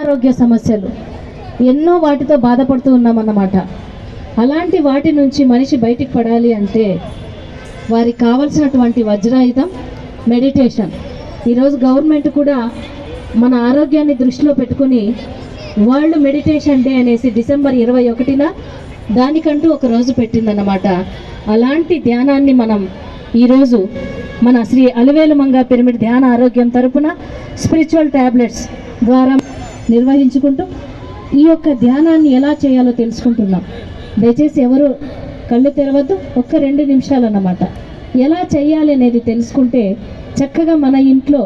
ఆరోగ్య సమస్యలు ఎన్నో వాటితో బాధపడుతూ ఉన్నామన్నమాట. అలాంటి వాటి నుంచి మనిషి బయటికి పడాలి అంటే వారికి కావలసినటువంటి వజ్రాయుధం మెడిటేషన్. ఈరోజు గవర్నమెంట్ కూడా మన ఆరోగ్యాన్ని దృష్టిలో పెట్టుకుని వరల్డ్ మెడిటేషన్ డే అనేసి డిసెంబర్ 21న దానికంటూ ఒక రోజు పెట్టిందన్నమాట. అలాంటి ధ్యానాన్ని మనం ఈరోజు మన శ్రీ అలివేలు మంగ పిరమిడ్ ధ్యాన ఆరోగ్యం తరపున స్పిరిచువల్ ట్యాబ్లెట్స్ ద్వారా నిర్వహించుకుంటూ ఈ యొక్క ధ్యానాన్ని ఎలా చేయాలో తెలుసుకుంటున్నాం. దయచేసి ఎవరు కళ్ళు తెరవద్దు, ఒక్క 2 నిమిషాలు అన్నమాట. ఎలా చేయాలి అనేది తెలుసుకుంటే చక్కగా మన ఇంట్లో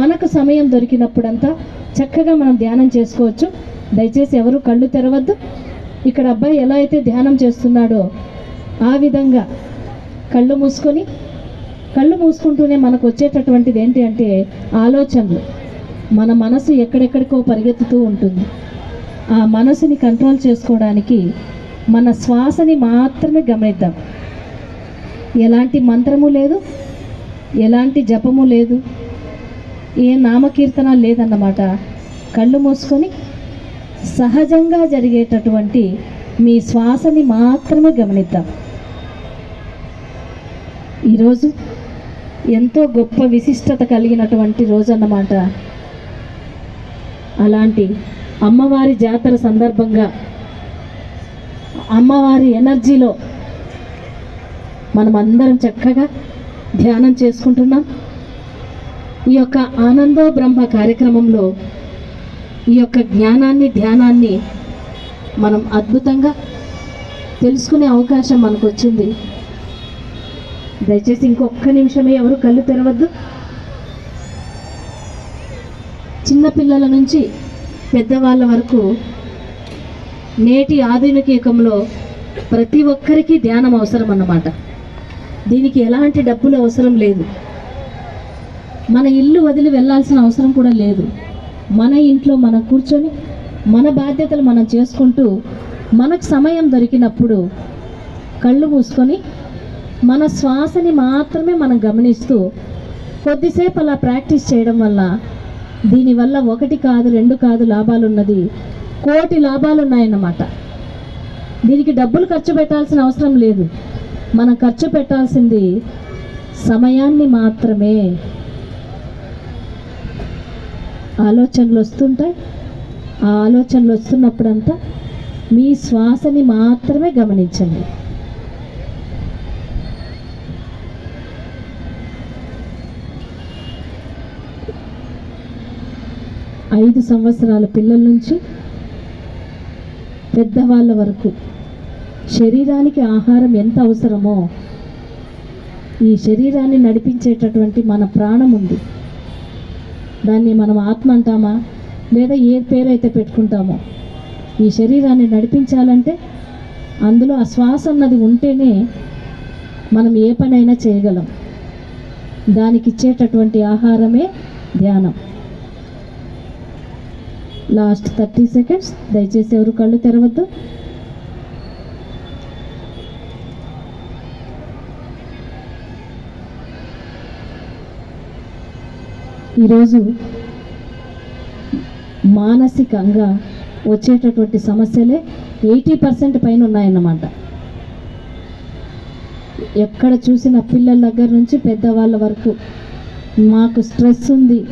మనకు సమయం దొరికినప్పుడంతా చక్కగా మనం ధ్యానం చేసుకోవచ్చు. దయచేసి ఎవరు కళ్ళు తెరవద్దు. ఇక్కడ అబ్బాయి ఎలా అయితే ధ్యానం చేస్తున్నాడో ఆ విధంగా కళ్ళు మూసుకుంటూనే మనకు వచ్చేటటువంటిది ఏంటి అంటే ఆలోచనలు. మన మనసు ఎక్కడెక్కడికో పరిగెత్తుతూ ఉంటుంది. ఆ మనసుని కంట్రోల్ చేసుకోవడానికి మన శ్వాసని మాత్రమే గమనిద్దాం. ఎలాంటి మంత్రము లేదు, ఎలాంటి జపము లేదు, ఏ నామకీర్తన లేదన్నమాట. కళ్ళు మూసుకొని సహజంగా జరిగేటటువంటి మీ శ్వాసని మాత్రమే గమనిద్దాం. ఈరోజు ఎంతో గొప్ప విశిష్టత కలిగినటువంటి రోజు అన్నమాట. అలాంటి అమ్మవారి జాతర సందర్భంగా అమ్మవారి ఎనర్జీలో మనం అందరం చక్కగా ధ్యానం చేసుకుంటున్నాం. ఈ యొక్క ఆనందో బ్రహ్మ కార్యక్రమంలో ఈ యొక్క ధ్యానాన్ని మనం అద్భుతంగా తెలుసుకునే అవకాశం మనకు వచ్చింది. దయచేసి ఇంకొక్క నిమిషమే ఎవరు కళ్ళు తెరవద్దు. చిన్నపిల్లల నుంచి పెద్దవాళ్ళ వరకు నేటి ఆధునిక యుగంలో ప్రతి ఒక్కరికి ధ్యానం అవసరం అన్నమాట. దీనికి ఎలాంటి డబ్బులు అవసరం లేదు. మన ఇల్లు వదిలి వెళ్ళాల్సిన అవసరం కూడా లేదు. మన ఇంట్లో మనం కూర్చొని మన బాధ్యతలు మనం చేసుకుంటూ మనకు సమయం దొరికినప్పుడు కళ్ళు మూసుకొని మన శ్వాసని మాత్రమే మనం గమనిస్తూ కొద్దిసేపు అలా ప్రాక్టీస్ చేయడం వల్ల దీనివల్ల 1 కాదు 2 కాదు లాభాలు ఉన్నది, 1 కోటి లాభాలు ఉన్నాయన్నమాట. దీనికి డబ్బులు ఖర్చు పెట్టాల్సిన అవసరం లేదు. మనం ఖర్చు పెట్టాల్సింది సమయాన్ని మాత్రమే. ఆలోచనలు వస్తుంటాయి. ఆ ఆలోచనలు వస్తున్నప్పుడంతా మీ శ్వాసని మాత్రమే గమనించండి. ఐదు సంవత్సరాల పిల్లల నుంచి పెద్దవాళ్ళ వరకు శరీరానికి ఆహారం ఎంత అవసరమో ఈ శరీరాన్ని నడిపించేటటువంటి మన ప్రాణం ఉంది. దాన్ని మనం ఆత్మ అంటామా లేదా ఏ పేరైతే పెట్టుకుంటామో, ఈ శరీరాన్ని నడిపించాలంటే అందులో ఆ శ్వాస అన్నది ఉంటేనే మనం ఏ పనైనా చేయగలం. దానికి ఇచ్చేటటువంటి ఆహారమే ధ్యానం. Last 30 seconds. దయచేసి ఎవరు కళ్ళు తెరవద్దు. ఈరోజు మానసికంగా వచ్చేటటువంటి సమస్యలే 80% పైన ఉన్నాయన్నమాట. ఎక్కడ చూసిన పిల్లల దగ్గర నుంచి పెద్దవాళ్ళ వరకు మాకు స్ట్రెస్ ఉంది,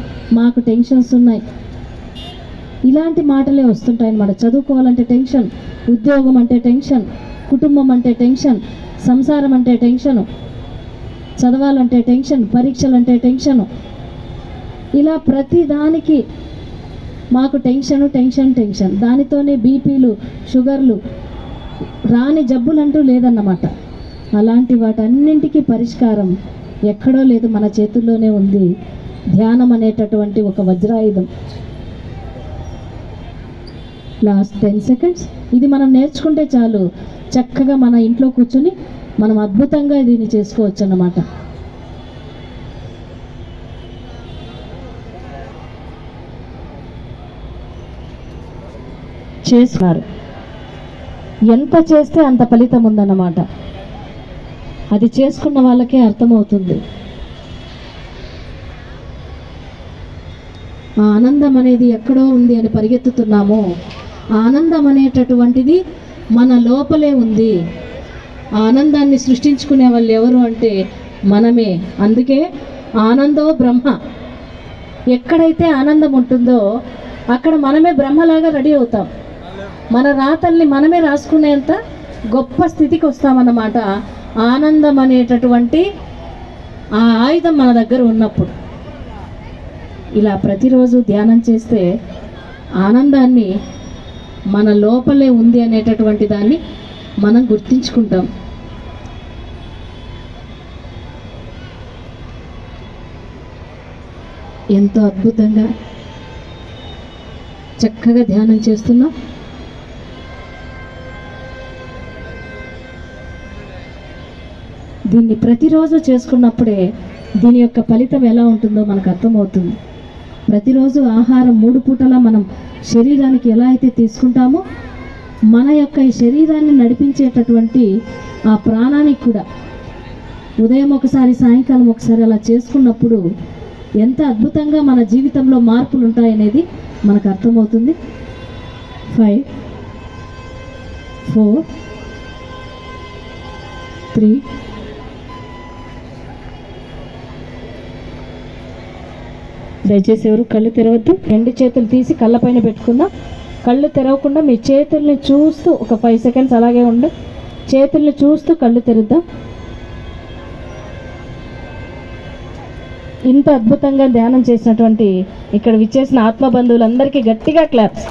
మాకు టెన్షన్స్ ఉన్నాయి, ఇలాంటి మాటలే వస్తుంటాయి అన్నమాట. చదువుకోవాలంటే టెన్షన్, ఉద్యోగం అంటే టెన్షన్, కుటుంబం అంటే టెన్షన్, సంసారం అంటే టెన్షను, చదవాలంటే టెన్షన్, పరీక్షలు అంటే టెన్షను. ఇలా ప్రతి దానికి మాకు టెన్షన్. దానితోనే బీపీలు, షుగర్లు, రాని జబ్బులంటూ లేదన్నమాట. అలాంటి వాటన్నింటికీ పరిష్కారం ఎక్కడో లేదు, మన చేతుల్లోనే ఉంది. ధ్యానం అనేటటువంటి ఒక వజ్రాయుధం. Last 10 seconds. ఇది మనం నేర్చుకుంటే చాలు, చక్కగా మన ఇంట్లో కూర్చొని మనం అద్భుతంగా దీన్ని చేసుకోవచ్చు అన్నమాట. చేస్తున్నారు. ఎంత చేస్తే అంత ఫలితం ఉందన్నమాట. అది చేసుకున్న వాళ్ళకే అర్థమవుతుంది. ఆ ఆనందం అనేది ఎక్కడో ఉంది అని పరిగెత్తుతున్నామో, ఆ ఆనందం అనేటటువంటిది మన లోపలే ఉంది. ఆ ఆనందాన్ని సృష్టించుకునే వాళ్ళు ఎవరు అంటే మనమే. అందుకే ఆనందో బ్రహ్మ. ఎక్కడైతే ఆనందం ఉంటుందో అక్కడ మనమే బ్రహ్మలాగా రెడీ అవుతాం. మన రాతల్ని మనమే రాసుకునేంత గొప్ప స్థితికి వస్తామన్నమాట. ఆనందం అనేటటువంటి ఆ ఆయుధం మన దగ్గర ఉన్నప్పుడు. ఇలా ప్రతిరోజు ధ్యానం చేస్తే ఆనందాన్ని మన లోపలే ఉంది అనేటటువంటి దాన్ని మనం గుర్తించుకుంటాం. ఎంతో అద్భుతంగా చక్కగా ధ్యానం చేస్తున్నాం. దీన్ని ప్రతిరోజు చేసుకున్నప్పుడే దీని యొక్క ఫలితం ఎలా ఉంటుందో మనకు అర్థమవుతుంది. ప్రతిరోజు ఆహారం 3 పూటలా మనం శరీరానికి ఎలా అయితే తీసుకుంటామో, మన యొక్క ఈ శరీరాన్ని నడిపించేటటువంటి ఆ ప్రాణానికి కూడా ఉదయం ఒకసారి, సాయంకాలం ఒకసారి అలా చేసుకున్నప్పుడు ఎంత అద్భుతంగా మన జీవితంలో మార్పులు ఉంటాయనేది మనకు అర్థమవుతుంది. 5 4 3 దయచేసి ఎవరు కళ్ళు తెరవద్దు. 2 చేతులు తీసి కళ్ళపైన పెట్టుకుందాం. కళ్ళు తెరవకుండా మీ చేతుల్ని చూస్తూ ఒక 5 సెకండ్స్ అలాగే ఉండు. చేతుల్ని చూస్తూ కళ్ళు తెరుద్దాం. ఇంత అద్భుతంగా ధ్యానం చేసినటువంటి ఇక్కడ విచ్చేసిన ఆత్మ బంధువులందరికీ గట్టిగా క్లాప్స్.